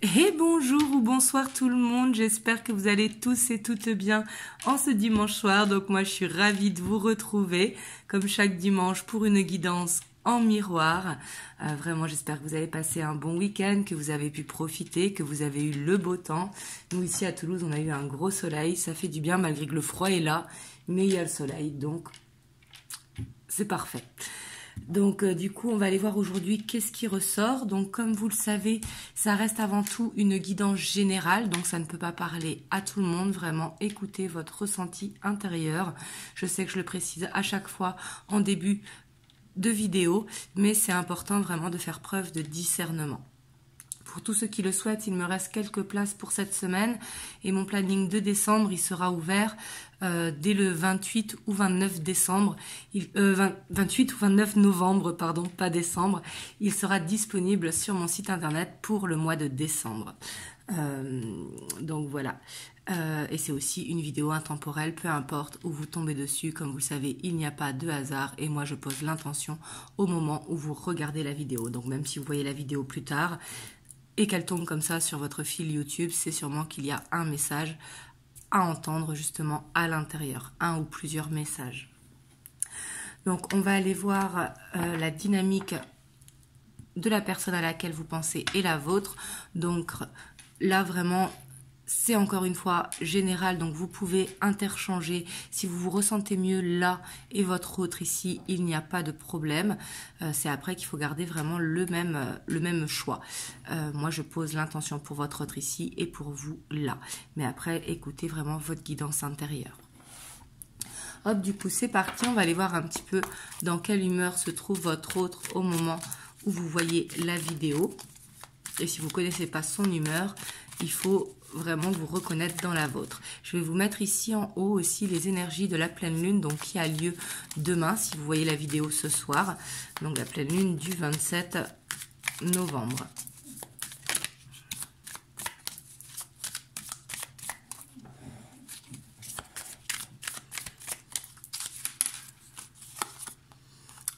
Et bonjour ou bonsoir tout le monde, j'espère que vous allez tous et toutes bien en ce dimanche soir. Donc moi je suis ravie de vous retrouver comme chaque dimanche pour une guidance en miroir. Vraiment j'espère que vous avez passé un bon week-end, que vous avez pu profiter, que vous avez eu le beau temps. Nous ici à Toulouse on a eu un gros soleil, ça fait du bien malgré que le froid est là, mais il y a le soleil donc c'est parfait. Donc du coup on va aller voir aujourd'hui qu'est-ce qui ressort. Donc comme vous le savez, ça reste avant tout une guidance générale, donc ça ne peut pas parler à tout le monde. Vraiment écoutez votre ressenti intérieur. Je sais que je le précise à chaque fois en début de vidéo, mais c'est important vraiment de faire preuve de discernement. Pour tous ceux qui le souhaitent, il me reste quelques places pour cette semaine et mon planning de décembre, il sera ouvert dès le 28 ou 29 décembre, 28 ou 29 novembre, pardon, pas décembre. Il sera disponible sur mon site internet pour le mois de décembre. Donc voilà. Et c'est aussi une vidéo intemporelle, peu importe où vous tombez dessus. Comme vous le savez, il n'y a pas de hasard et moi je pose l'intention au moment où vous regardez la vidéo. Donc même si vous voyez la vidéo plus tard, et qu'elle tombe comme ça sur votre fil YouTube, c'est sûrement qu'il y a un message à entendre justement à l'intérieur, un ou plusieurs messages. Donc on va aller voir la dynamique de la personne à laquelle vous pensez et la vôtre. Donc là vraiment, c'est encore une fois général, donc vous pouvez interchanger. Si vous vous ressentez mieux là et votre autre ici, il n'y a pas de problème. C'est après qu'il faut garder vraiment le même choix. Moi, je pose l'intention pour votre autre ici et pour vous là. Mais après, écoutez vraiment votre guidance intérieure. Hop, du coup, c'est parti. On va aller voir un petit peu dans quelle humeur se trouve votre autre au moment où vous voyez la vidéo. Et si vous ne connaissez pas son humeur, il faut vraiment vous reconnaître dans la vôtre. Je vais vous mettre ici en haut aussi les énergies de la pleine lune, donc qui a lieu demain, si vous voyez la vidéo ce soir. Donc la pleine lune du 27 novembre.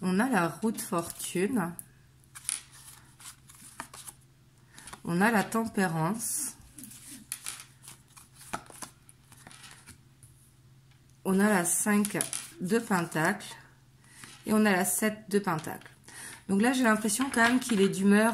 On a la roue de fortune. On a la tempérance. On a la 5 de Pentacle et on a la 7 de Pentacle. Donc là, j'ai l'impression quand même qu'il est d'humeur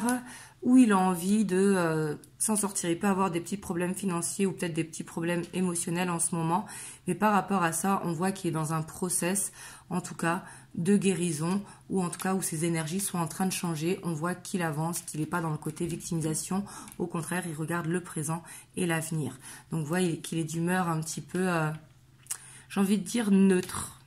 où il a envie de s'en sortir. Il peut avoir des petits problèmes financiers ou peut-être des petits problèmes émotionnels en ce moment. Mais par rapport à ça, on voit qu'il est dans un process, en tout cas, de guérison ou en tout cas où ses énergies sont en train de changer. On voit qu'il avance, qu'il n'est pas dans le côté victimisation. Au contraire, il regarde le présent et l'avenir. Donc, vous voyez qu'il est d'humeur un petit peu... j'ai envie de dire neutre,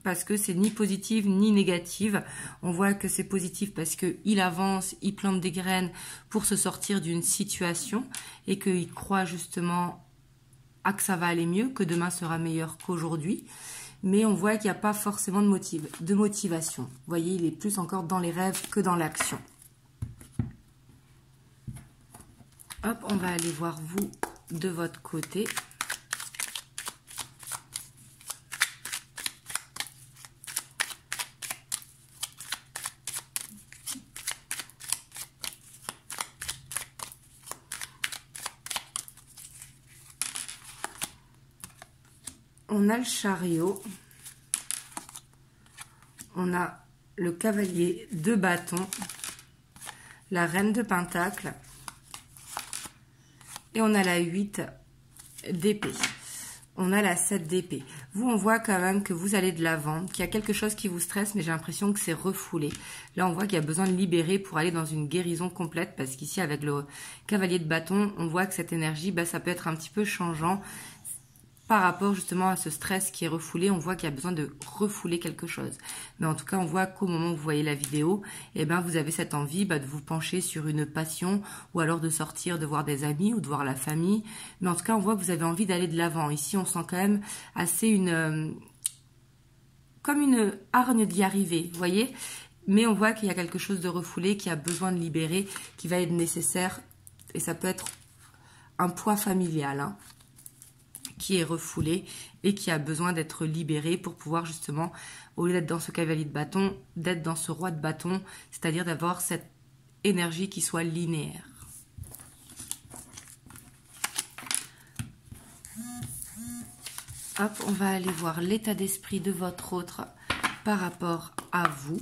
parce que c'est ni positive ni négative. On voit que c'est positif parce qu'il avance, il plante des graines pour se sortir d'une situation et qu'il croit justement à que ça va aller mieux, que demain sera meilleur qu'aujourd'hui. Mais on voit qu'il n'y a pas forcément de motivation. Vous voyez, il est plus encore dans les rêves que dans l'action. Hop, on va aller voir vous de votre côté. On a le chariot, on a le cavalier de bâton, la reine de pentacle et on a la 8 d'épée. On a la 7 d'épée. Vous, on voit quand même que vous allez de l'avant, qu'il y a quelque chose qui vous stresse, mais j'ai l'impression que c'est refoulé. Là, on voit qu'il y a besoin de libérer pour aller dans une guérison complète, parce qu'ici, avec le cavalier de bâton, on voit que cette énergie, ça peut être un petit peu changeant. Par rapport justement à ce stress qui est refoulé, on voit qu'il y a besoin de refouler quelque chose. Mais en tout cas, on voit qu'au moment où vous voyez la vidéo, vous avez cette envie de vous pencher sur une passion ou alors de sortir, de voir des amis ou de voir la famille. Mais en tout cas, on voit que vous avez envie d'aller de l'avant. Ici, on sent quand même assez comme une hargne d'y arriver, vous voyez. Mais on voit qu'il y a quelque chose de refoulé, qui a besoin de libérer, qui va être nécessaire. Et ça peut être un poids familial, hein, qui est refoulé et qui a besoin d'être libéré pour pouvoir justement, au lieu d'être dans ce cavalier de bâton, d'être dans ce roi de bâton, c'est-à-dire d'avoir cette énergie qui soit linéaire. Hop, on va aller voir l'état d'esprit de votre autre par rapport à vous.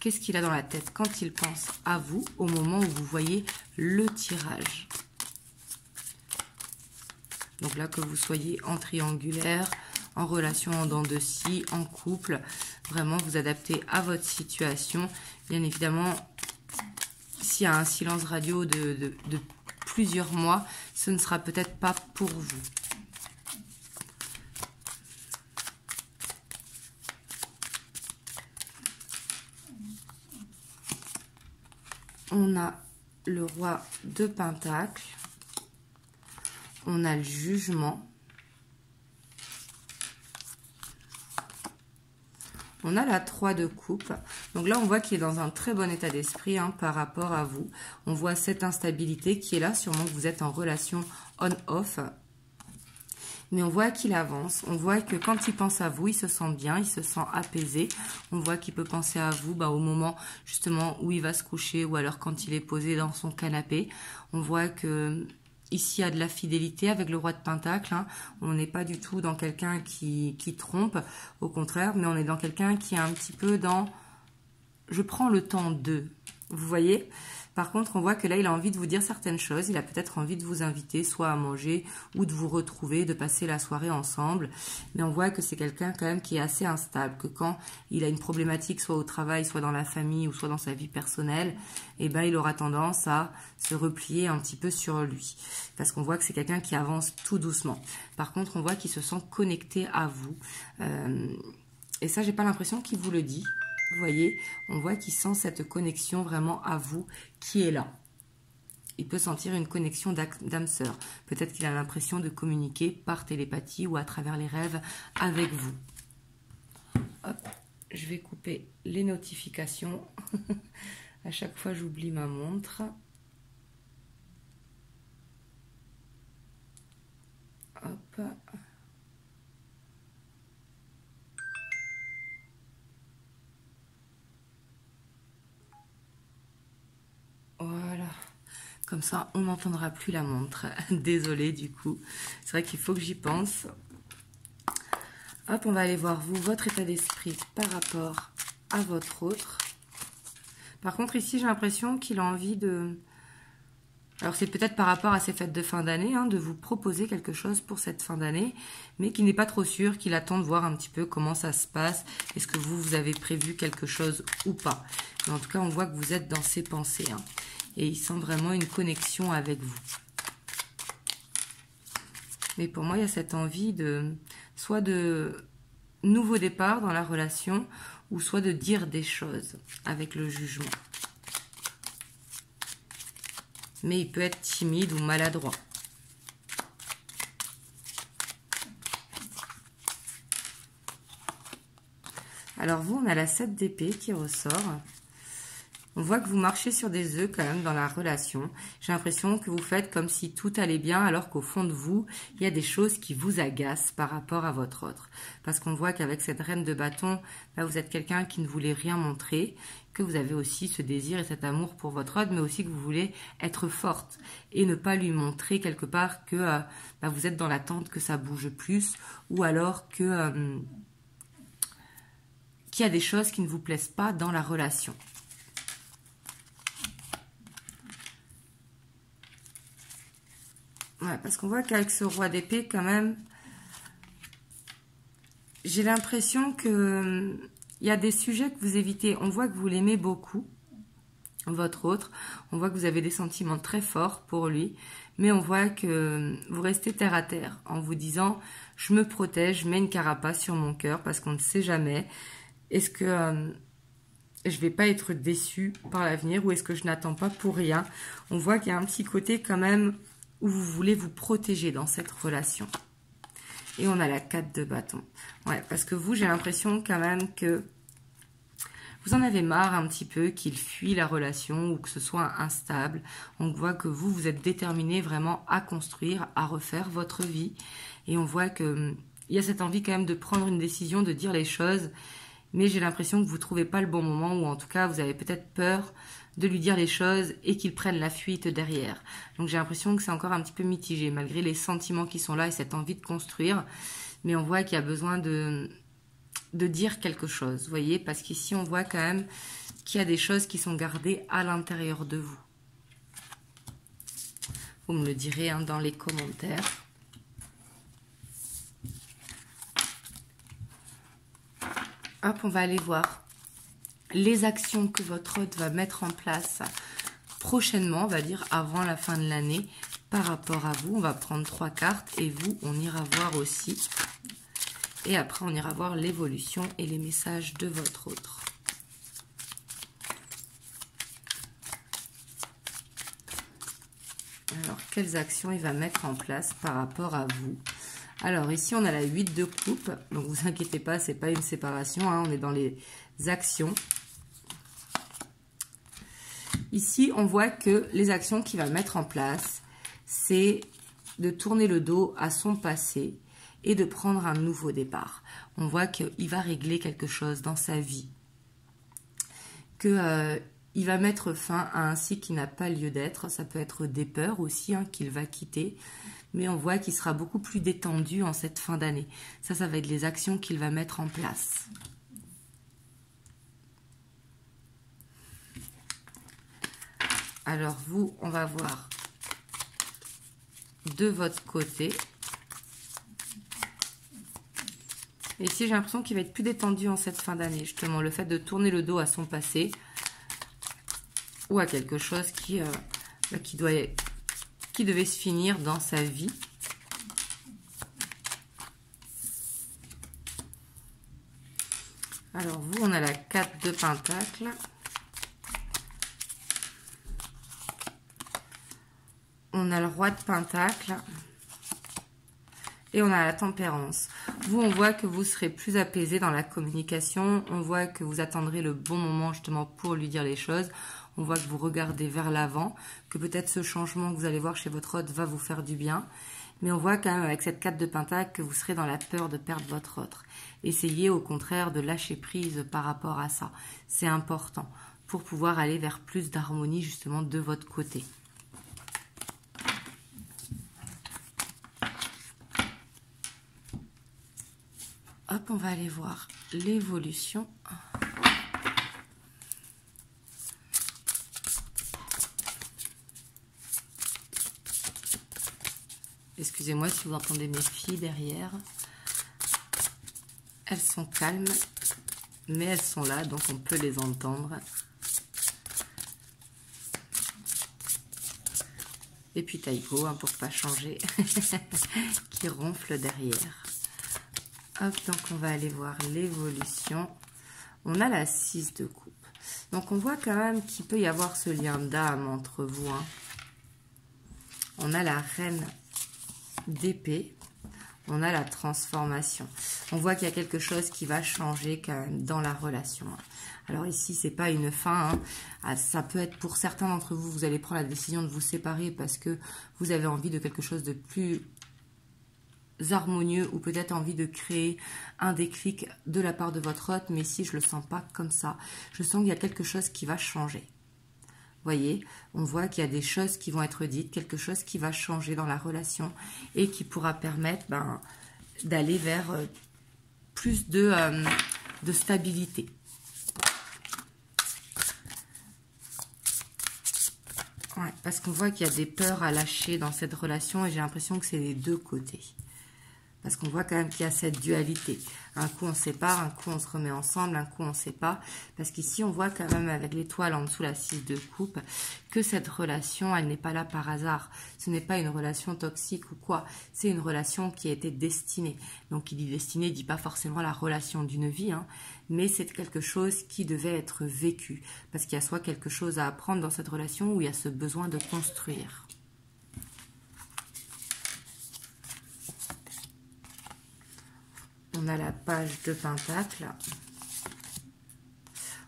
Qu'est-ce qu'il a dans la tête quand il pense à vous au moment où vous voyez le tirage? Donc là, que vous soyez en triangulaire, en relation en dents de scie, en couple, vraiment vous adaptez à votre situation. Bien évidemment, s'il y a un silence radio de plusieurs mois, ce ne sera peut-être pas pour vous. On a le roi de Pentacle. On a le jugement. On a la 3 de coupe. Donc là, on voit qu'il est dans un très bon état d'esprit par rapport à vous. On voit cette instabilité qui est là. Sûrement que vous êtes en relation on-off. Mais on voit qu'il avance. On voit que quand il pense à vous, il se sent bien, il se sent apaisé. On voit qu'il peut penser à vous au moment justement où il va se coucher ou alors quand il est posé dans son canapé. On voit que ici, il y a de la fidélité avec le roi de Pentacle. On n'est pas du tout dans quelqu'un qui trompe, au contraire, mais on est dans quelqu'un qui est un petit peu dans « je prends le temps de ». Vous voyez? Par contre, on voit que là, il a envie de vous dire certaines choses. Il a peut-être envie de vous inviter, soit à manger ou de vous retrouver, de passer la soirée ensemble. Mais on voit que c'est quelqu'un quand même qui est assez instable, que quand il a une problématique, soit au travail, soit dans la famille ou soit dans sa vie personnelle, eh ben, il aura tendance à se replier un petit peu sur lui. Parce qu'on voit que c'est quelqu'un qui avance tout doucement. Par contre, on voit qu'il se sent connecté à vous. Et ça, j'ai pas l'impression qu'il vous le dit. Vous voyez, on voit qu'il sent cette connexion vraiment à vous qui est là. Il peut sentir une connexion d'âme sœur. Peut-être qu'il a l'impression de communiquer par télépathie ou à travers les rêves avec vous. Hop, je vais couper les notifications. À chaque fois, j'oublie ma montre. Hop. Voilà, comme ça on n'entendra plus la montre. Désolée du coup, c'est vrai qu'il faut que j'y pense. Hop, on va aller voir vous, votre état d'esprit par rapport à votre autre. Par contre ici j'ai l'impression qu'il a envie de... Alors c'est peut-être par rapport à ces fêtes de fin d'année, de vous proposer quelque chose pour cette fin d'année, mais qui n'est pas trop sûr, qu'il attend de voir un petit peu comment ça se passe. Est-ce que vous avez prévu quelque chose ou pas? Mais en tout cas, on voit que vous êtes dans ses pensées. Et il sent vraiment une connexion avec vous. Mais pour moi, il y a cette envie de soit de nouveau départ dans la relation, ou soit de dire des choses avec le jugement. Mais il peut être timide ou maladroit. Alors vous, on a la 7 d'épée qui ressort. On voit que vous marchez sur des œufs quand même dans la relation. J'ai l'impression que vous faites comme si tout allait bien alors qu'au fond de vous, il y a des choses qui vous agacent par rapport à votre autre. Parce qu'on voit qu'avec cette reine de bâton, là, vous êtes quelqu'un qui ne voulait rien montrer, que vous avez aussi ce désir et cet amour pour votre autre, mais aussi que vous voulez être forte et ne pas lui montrer quelque part que vous êtes dans l'attente que ça bouge plus ou alors que qu'il y a des choses qui ne vous plaisent pas dans la relation. Ouais, parce qu'on voit qu'avec ce roi d'épée, quand même, j'ai l'impression que il y a des sujets que vous évitez. On voit que vous l'aimez beaucoup, votre autre. On voit que vous avez des sentiments très forts pour lui. Mais on voit que vous restez terre à terre en vous disant « Je me protège, je mets une carapace sur mon cœur parce qu'on ne sait jamais. Est-ce que je vais pas être déçue par l'avenir ou est-ce que je n'attends pas pour rien ?» On voit qu'il y a un petit côté quand même où vous voulez vous protéger dans cette relation. Et on a la 4 de bâton. Ouais, parce que vous, j'ai l'impression quand même que vous en avez marre un petit peu qu'il fuit la relation ou que ce soit instable. On voit que vous, vous êtes déterminé vraiment à construire, à refaire votre vie. Et on voit qu'il y a cette envie quand même de prendre une décision, de dire les choses. Mais j'ai l'impression que vous ne trouvez pas le bon moment ou en tout cas, vous avez peut-être peur de lui dire les choses et qu'il prenne la fuite derrière. Donc j'ai l'impression que c'est encore un petit peu mitigé, malgré les sentiments qui sont là et cette envie de construire. mais on voit qu'il y a besoin de dire quelque chose, vous voyez, parce qu'ici on voit quand même qu'il y a des choses qui sont gardées à l'intérieur de vous. Vous me le direz hein, dans les commentaires. Hop, on va aller voir les actions que votre hôte va mettre en place prochainement, on va dire avant la fin de l'année, par rapport à vous. On va prendre 3 cartes et vous, on ira voir aussi. Et après, on ira voir l'évolution et les messages de votre autre. Alors, quelles actions il va mettre en place par rapport à vous? Alors, ici, on a la 8 de coupe. Donc, vous inquiétez pas, c'est pas une séparation. Hein, on est dans les actions. Ici, on voit que les actions qu'il va mettre en place, c'est de tourner le dos à son passé et de prendre un nouveau départ. On voit qu'il va régler quelque chose dans sa vie. Il va mettre fin à un cycle qui n'a pas lieu d'être. Ça peut être des peurs aussi hein, qu'il va quitter. Mais on voit qu'il sera beaucoup plus détendu en cette fin d'année. Ça va être les actions qu'il va mettre en place. Alors vous, on va voir de votre côté. Et ici, j'ai l'impression qu'il va être plus détendu en cette fin d'année. Justement, le fait de tourner le dos à son passé ou à quelque chose qui devait se finir dans sa vie. Alors vous, on a la 4 de Pentacle. On a le Roi de Pentacle. Et on a la Tempérance. Vous, on voit que vous serez plus apaisé dans la communication. On voit que vous attendrez le bon moment justement pour lui dire les choses. On voit que vous regardez vers l'avant, que peut-être ce changement que vous allez voir chez votre hôte va vous faire du bien. Mais on voit quand même avec cette 4 de Pentacle que vous serez dans la peur de perdre votre autre. Essayez au contraire de lâcher prise par rapport à ça. C'est important pour pouvoir aller vers plus d'harmonie justement de votre côté. Hop, on va aller voir l'évolution. Excusez-moi si vous entendez mes filles derrière. Elles sont calmes, mais elles sont là, donc on peut les entendre. Et puis Taïko, hein, pour ne pas changer, qui ronfle derrière. Hop, donc on va aller voir l'évolution. On a la 6 de coupe. Donc on voit quand même qu'il peut y avoir ce lien d'âme entre vous. Hein. On a la reine d'épée. On a la transformation. On voit qu'il y a quelque chose qui va changer quand même dans la relation. Alors ici, c'est pas une fin. Hein. Ça peut être pour certains d'entre vous, vous allez prendre la décision de vous séparer parce que vous avez envie de quelque chose de plus harmonieux ou peut-être envie de créer un déclic de la part de votre hôte. Mais ici, je le sens pas comme ça. Je sens qu'il y a quelque chose qui va changer. Voyez, on voit qu'il y a des choses qui vont être dites, quelque chose qui va changer dans la relation et qui pourra permettre d'aller vers plus de stabilité. Ouais, parce qu'on voit qu'il y a des peurs à lâcher dans cette relation et j'ai l'impression que c'est les deux côtés. Parce qu'on voit quand même qu'il y a cette dualité. Un coup, on se sépare, un coup, on se remet ensemble, un coup, on ne sait pas. Parce qu'ici, on voit quand même avec l'étoile en dessous, la 6 de coupe, que cette relation, elle n'est pas là par hasard. Ce n'est pas une relation toxique ou quoi. C'est une relation qui a été destinée. Donc, qui dit destinée, ne dit pas forcément la relation d'une vie, hein, mais c'est quelque chose qui devait être vécu. Parce qu'il y a soit quelque chose à apprendre dans cette relation ou il y a ce besoin de construire. On a la page de Pentacle.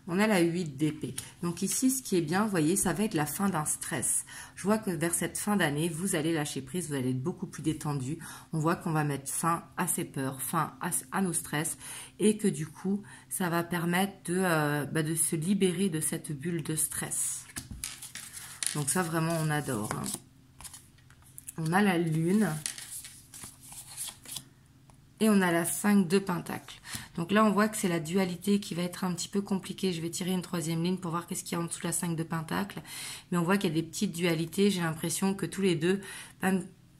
On a la 8 d'épée. Donc ici, ce qui est bien, vous voyez, ça va être la fin d'un stress. Je vois que vers cette fin d'année, vous allez lâcher prise, vous allez être beaucoup plus détendu. On voit qu'on va mettre fin à ses peurs, fin à nos stress. Et que du coup, ça va permettre de se libérer de cette bulle de stress. Donc ça, vraiment, on adore. Hein. On a la lune. Et on a la 5 de Pentacle. Donc là, on voit que c'est la dualité qui va être un petit peu compliquée. Je vais tirer une troisième ligne pour voir qu'est-ce qu'il y a en dessous de la 5 de Pentacle. Mais on voit qu'il y a des petites dualités. J'ai l'impression que tous les deux,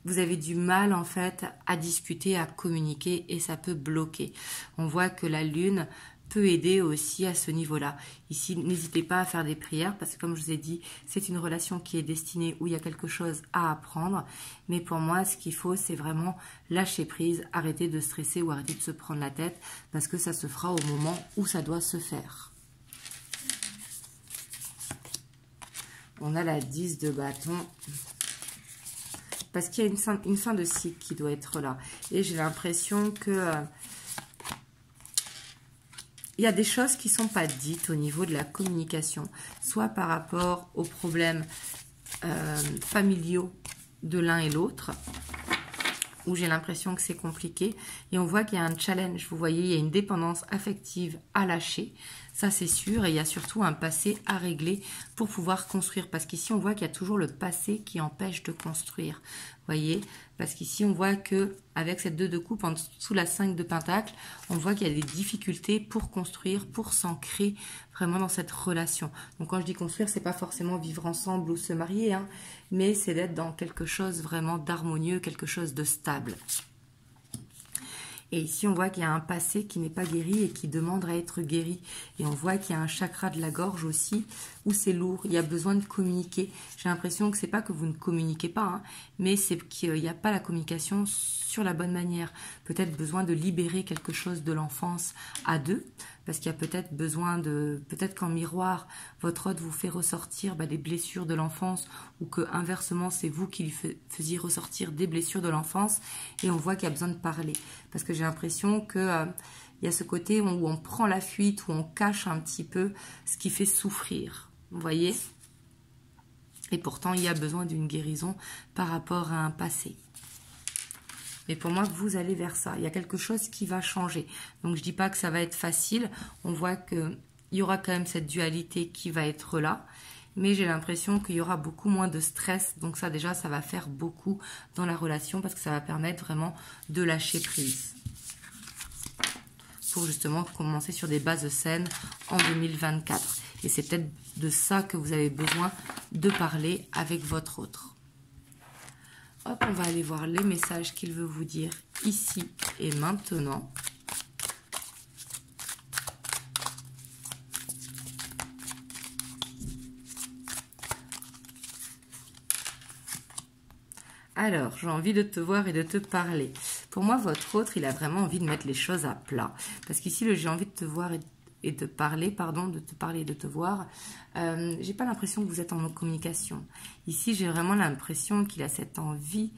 vous avez du mal en fait à discuter, à communiquer et ça peut bloquer. On voit que la Lune peut aider aussi à ce niveau-là. Ici, n'hésitez pas à faire des prières parce que comme je vous ai dit, c'est une relation qui est destinée où il y a quelque chose à apprendre. Mais pour moi, ce qu'il faut, c'est vraiment lâcher prise, arrêter de stresser ou arrêter de se prendre la tête parce que ça se fera au moment où ça doit se faire. On a la 10 de bâton. Parce qu'il y a une fin de cycle qui doit être là. Et j'ai l'impression que il y a des choses qui ne sont pas dites au niveau de la communication, soit par rapport aux problèmes familiaux de l'un et l'autre, où j'ai l'impression que c'est compliqué. Et on voit qu'il y a un challenge, vous voyez, il y a une dépendance affective à lâcher, ça c'est sûr, et il y a surtout un passé à régler pour pouvoir construire. Parce qu'ici, on voit qu'il y a toujours le passé qui empêche de construire. Voyez, parce qu'ici, on voit que avec cette 2 de coupe, en dessous la 5 de Pentacle, on voit qu'il y a des difficultés pour construire, pour s'ancrer vraiment dans cette relation. Donc quand je dis construire, c'est pas forcément vivre ensemble ou se marier, hein, mais c'est d'être dans quelque chose vraiment d'harmonieux, quelque chose de stable. Et ici, on voit qu'il y a un passé qui n'est pas guéri et qui demande à être guéri. Et on voit qu'il y a un chakra de la gorge aussi où c'est lourd. Il y a besoin de communiquer. J'ai l'impression que c'est pas que vous ne communiquez pas, hein, mais c'est qu'il n'y a pas la communication sur la bonne manière. Peut-être besoin de libérer quelque chose de l'enfance à deux. Parce qu'il y a peut-être besoin de... Peut-être qu'en miroir, votre hôte vous fait ressortir des blessures de l'enfance ou que inversement, c'est vous qui lui faisiez ressortir des blessures de l'enfance. Et on voit qu'il y a besoin de parler. Parce que j'ai l'impression que il y a ce côté où on prend la fuite, où on cache un petit peu ce qui fait souffrir. Vous voyez? Et pourtant, il y a besoin d'une guérison par rapport à un passé. Mais pour moi, vous allez vers ça. Il y a quelque chose qui va changer. Donc, je ne dis pas que ça va être facile. On voit qu'il y aura quand même cette dualité qui va être là. Mais j'ai l'impression qu'il y aura beaucoup moins de stress. Donc ça, déjà, ça va faire beaucoup dans la relation parce que ça va permettre vraiment de lâcher prise. Pour justement commencer sur des bases saines en 2024. Et c'est peut-être de ça que vous avez besoin de parler avec votre autre. Hop, on va aller voir les messages qu'il veut vous dire ici et maintenant. Alors, j'ai envie de te voir et de te parler. Pour moi, votre autre, il a vraiment envie de mettre les choses à plat. Parce qu'ici, j'ai envie de te voir et de parler, pardon, de te parler et de te voir. J'ai pas l'impression que vous êtes en communication. Ici, j'ai vraiment l'impression qu'il a cette envie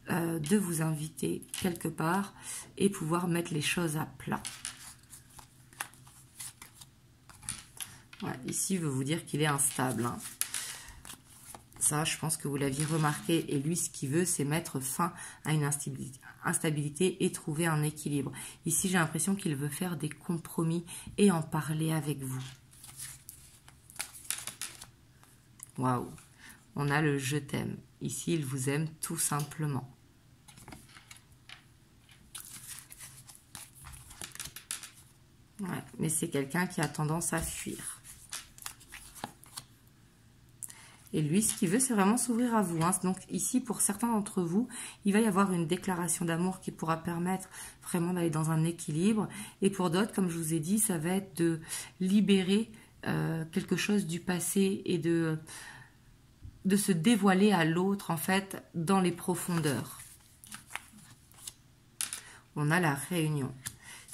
de vous inviter quelque part et pouvoir mettre les choses à plat. Ouais, ici, il veut vous dire qu'il est instable. Hein. Ça, je pense que vous l'aviez remarqué. Et lui, ce qu'il veut, c'est mettre fin à une instabilité et trouver un équilibre. Ici, j'ai l'impression qu'il veut faire des compromis et en parler avec vous. Waouh! On a le « je t'aime ». Ici, il vous aime tout simplement. Ouais, mais c'est quelqu'un qui a tendance à fuir. Et lui, ce qu'il veut, c'est vraiment s'ouvrir à vous. Hein. Donc ici, pour certains d'entre vous, il va y avoir une déclaration d'amour qui pourra permettre vraiment d'aller dans un équilibre. Et pour d'autres, comme je vous ai dit, ça va être de libérer quelque chose du passé et de se dévoiler à l'autre, en fait, dans les profondeurs. On a la réunion.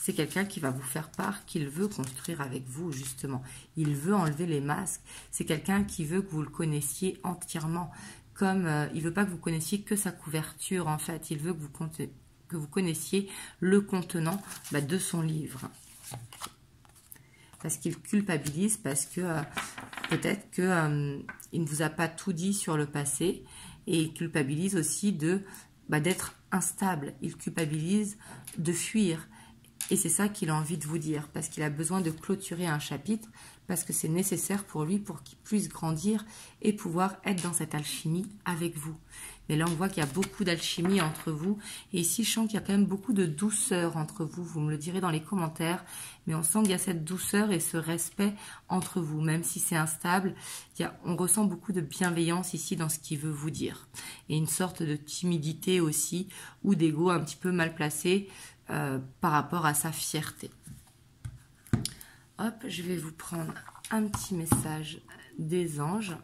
C'est quelqu'un qui va vous faire part qu'il veut construire avec vous, justement. Il veut enlever les masques. C'est quelqu'un qui veut que vous le connaissiez entièrement. Comme il ne veut pas que vous connaissiez que sa couverture, en fait. Il veut que vous connaissiez le contenant de son livre. Parce qu'il culpabilise, parce que peut-être qu'il ne vous a pas tout dit sur le passé. Et il culpabilise aussi d'être instable. Il culpabilise de fuir. Et c'est ça qu'il a envie de vous dire, parce qu'il a besoin de clôturer un chapitre, parce que c'est nécessaire pour lui, pour qu'il puisse grandir et pouvoir être dans cette alchimie avec vous. Mais là, on voit qu'il y a beaucoup d'alchimie entre vous. Et ici, je sens qu'il y a quand même beaucoup de douceur entre vous. Vous me le direz dans les commentaires. Mais on sent qu'il y a cette douceur et ce respect entre vous. Même si c'est instable, on ressent beaucoup de bienveillance ici dans ce qu'il veut vous dire. Et une sorte de timidité aussi, ou d'ego un petit peu mal placé par rapport à sa fierté. Hop, je vais vous prendre un petit message des anges.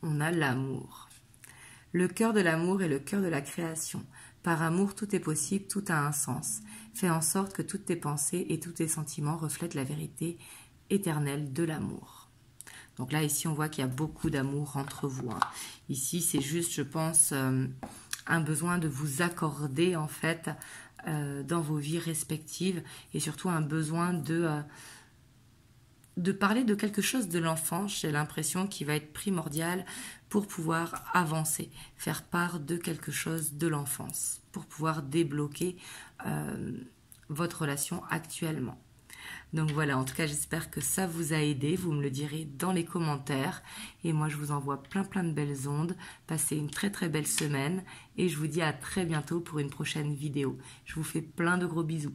On a l'amour. Le cœur de l'amour est le cœur de la création. Par amour, tout est possible, tout a un sens. Fais en sorte que toutes tes pensées et tous tes sentiments reflètent la vérité éternelle de l'amour. Donc là, ici, on voit qu'il y a beaucoup d'amour entre vous. Ici, c'est juste, je pense, un besoin de vous accorder, en fait, dans vos vies respectives. Et surtout, un besoin de parler de quelque chose de l'enfance, j'ai l'impression, qui va être primordial pour pouvoir avancer, faire part de quelque chose de l'enfance, pour pouvoir débloquer votre relation actuellement. Donc voilà, en tout cas, j'espère que ça vous a aidé. Vous me le direz dans les commentaires. Et moi, je vous envoie plein de belles ondes. Passez une très belle semaine. Et je vous dis à très bientôt pour une prochaine vidéo. Je vous fais plein de gros bisous.